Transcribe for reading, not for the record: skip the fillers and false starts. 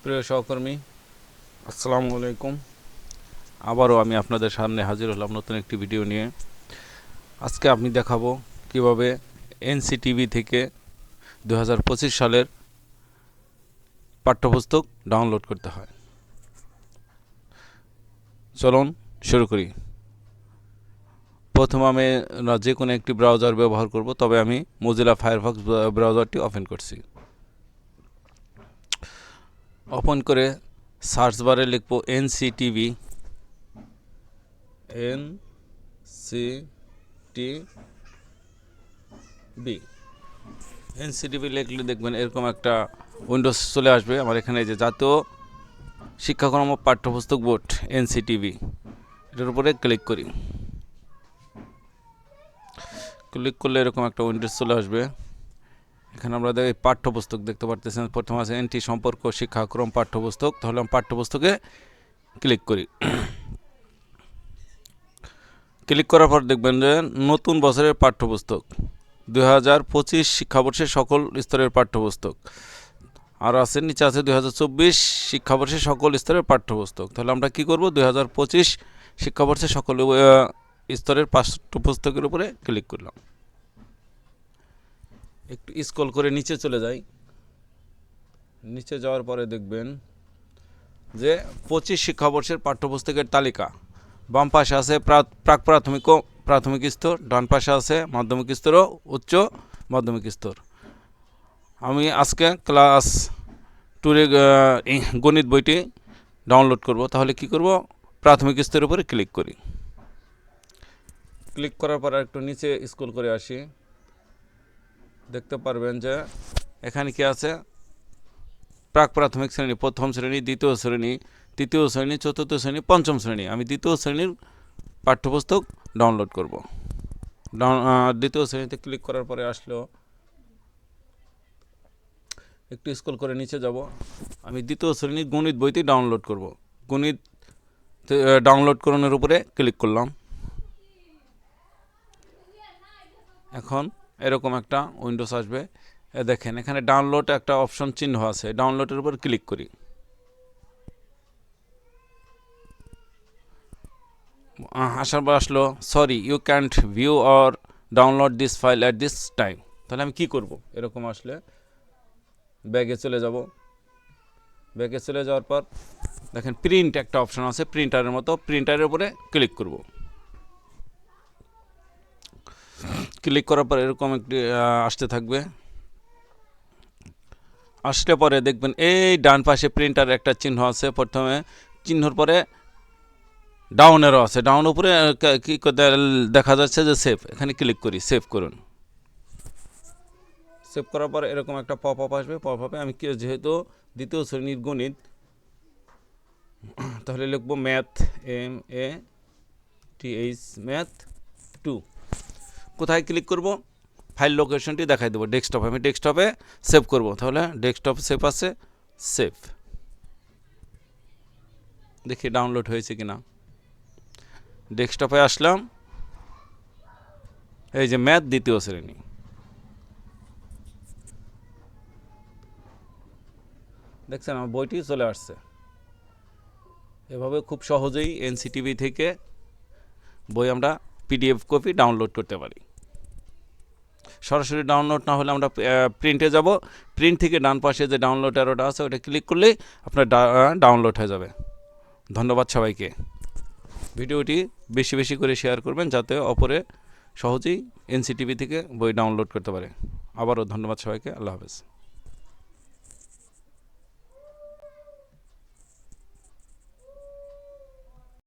প্রিয় সহকর্মী, আসসালামু আলাইকুম। আবারও আমি আপনাদের সামনে হাজির হলাম নতুন একটি ভিডিও নিয়ে। আজকে আমি দেখাবো কিভাবে এনসিটিভি থেকে 2025 সালের পাঠ্যপুস্তক ডাউনলোড করতে হয়। চলুন শুরু করি। প্রথমে আমি যে কোনো একটি ব্রাউজার ব্যবহার করব, তবে আমি মোজিলা ফায়ারফক্স ব্রাউজারটি ওপেন করছি। ওপেন করে সার্চ বারে লিখব এনসিটিভি এনসিটিভি লিখলে দেখবেন এরকম একটা উইন্ডোজ চলে আসবে। আমার এখানে যে জাতীয় শিক্ষাক্রম ও পাঠ্যপুস্তক বোর্ড এনসিটিভি, এটার উপরে ক্লিক করি। ক্লিক করলে এরকম একটা উইন্ডোজ চলে আসবে। এখানে আমরা এই পাঠ্যপুস্তক দেখতে পারতেছেন। প্রথমে আছে এনটি সম্পর্ক শিক্ষাক্রম পাঠ্যপুস্তক। তাহলে আমি পাঠ্যপুস্তকে ক্লিক করি। ক্লিক করার পর দেখবেন যে নতুন বছরের পাঠ্যপুস্তক 2025 শিক্ষাবর্ষের সকল স্তরের পাঠ্যপুস্তক, আর আছে নিচে আছে 2024 শিক্ষাবর্ষের সকল স্তরের পাঠ্যপুস্তক। তাহলে আমরা কি করব, 2025 শিক্ষাবর্ষের সকল স্তরের পাঠ্যপুস্তকের উপরে ক্লিক করলাম। একটু স্ক্রল করে নিচে চলে যাই। নিচে যাওয়ার পরে দেখবেন যে 25 শিক্ষাবর্ষের পাঠ্যপুস্তকের তালিকা। বাম পাশে আছে প্রাক প্রাথমিক ও প্রাথমিক স্তর, ডান পাশে আছে মাধ্যমিক স্তর ও উচ্চ মাধ্যমিক স্তর। আমি আজকে ক্লাস 2 গণিত বইটি ডাউনলোড করব। তাহলে কি করব, প্রাথমিক স্তরের উপরে ক্লিক করি। ক্লিক করার পর একটু নিচে স্ক্রল করে আসি। দেখতে পারবেন যে এখানে কি আছে, প্রাক প্রাথমিক শ্রেণী, প্রথম শ্রেণী, দ্বিতীয় শ্রেণী, তৃতীয় শ্রেণী, চতুর্থ শ্রেণী, পঞ্চম শ্রেণী। আমি দ্বিতীয় শ্রেণীর পাঠ্যপুস্তক ডাউনলোড করব। দ্বিতীয় শ্রেণীতে ক্লিক করার পরে আসলো, একটু স্ক্রল করে নিচে যাব। আমি দ্বিতীয় শ্রেণীর গণিত বইটি ডাউনলোড করব। গণিত ডাউনলোড করানোর উপরে ক্লিক করলাম। এখন এরকম একটা উইন্ডোজ আসবে। দেখেন এখানে ডাউনলোড একটা অপশন চিহ্ন আছে, ডাউনলোডের উপর ক্লিক করি। আসার পর আসলো, sorry you can't view or download this file at this time. তাহলে আমি কি করব, এরকম আসলে ব্যাগে চলে যাব। ব্যাগে চলে যাওয়ার পর দেখেন প্রিন্ট একটা অপশন আছে, প্রিন্টারের মতো, প্রিন্টারের উপরে ক্লিক করব। ক্লিক করার পর এরকম একটি আসতে থাকবে। আসলে পরে দেখবেন এই ডান পাশে প্রিন্টার একটা চিহ্ন আছে। প্রথমে চিহ্নর পরে ডাউনেরও আছে, ডাউন উপরে কি দেখা যাচ্ছে যে সেভ। এখানে ক্লিক করি, সেভ করুন। সেভ করার পর এরকম একটা পপ আপ আসবে। পপ আপে আমি যেহেতু দ্বিতীয় শ্রেণীর গণিত, তাহলে লিখবো ম্যাথ, MATH, ম্যাথ 2। কোথায় ক্লিক করব, ফাইল লোকেশনটি দেখাই দেবো, ডেস্কটপ। আমি ডেস্কটপে সেভ করব। তাহলে ডেস্কটপ সেভ আছে, সেভ। দেখি ডাউনলোড হয়েছে কিনা। ডেস্কটপে আসলাম, এই যে ম্যাথ দ্বিতীয় শ্রেণী। দেখছেন আমার বইটি চলে আসছে। এভাবে খুব সহজেই এনসিটিভি থেকে বই আমরা PDF কপি ডাউনলোড করতে পারি। সরাসরি ডাউনলোড না হলে আমরা প্রিন্টে যাব। প্রিন্ট থেকে ডান পাশে যে ডাউনলোড অ্যারোটা আছে ওটা ক্লিক করলেই আপনার ডাউনলোড হয়ে যাবে। ধন্যবাদ সবাইকে। ভিডিওটি বেশি বেশি করে শেয়ার করবেন, যাতে অপরে সহজেই এনসিটিভি থেকে বই ডাউনলোড করতে পারে। আবারও ধন্যবাদ সবাইকে। আল্লাহ হাফেজ।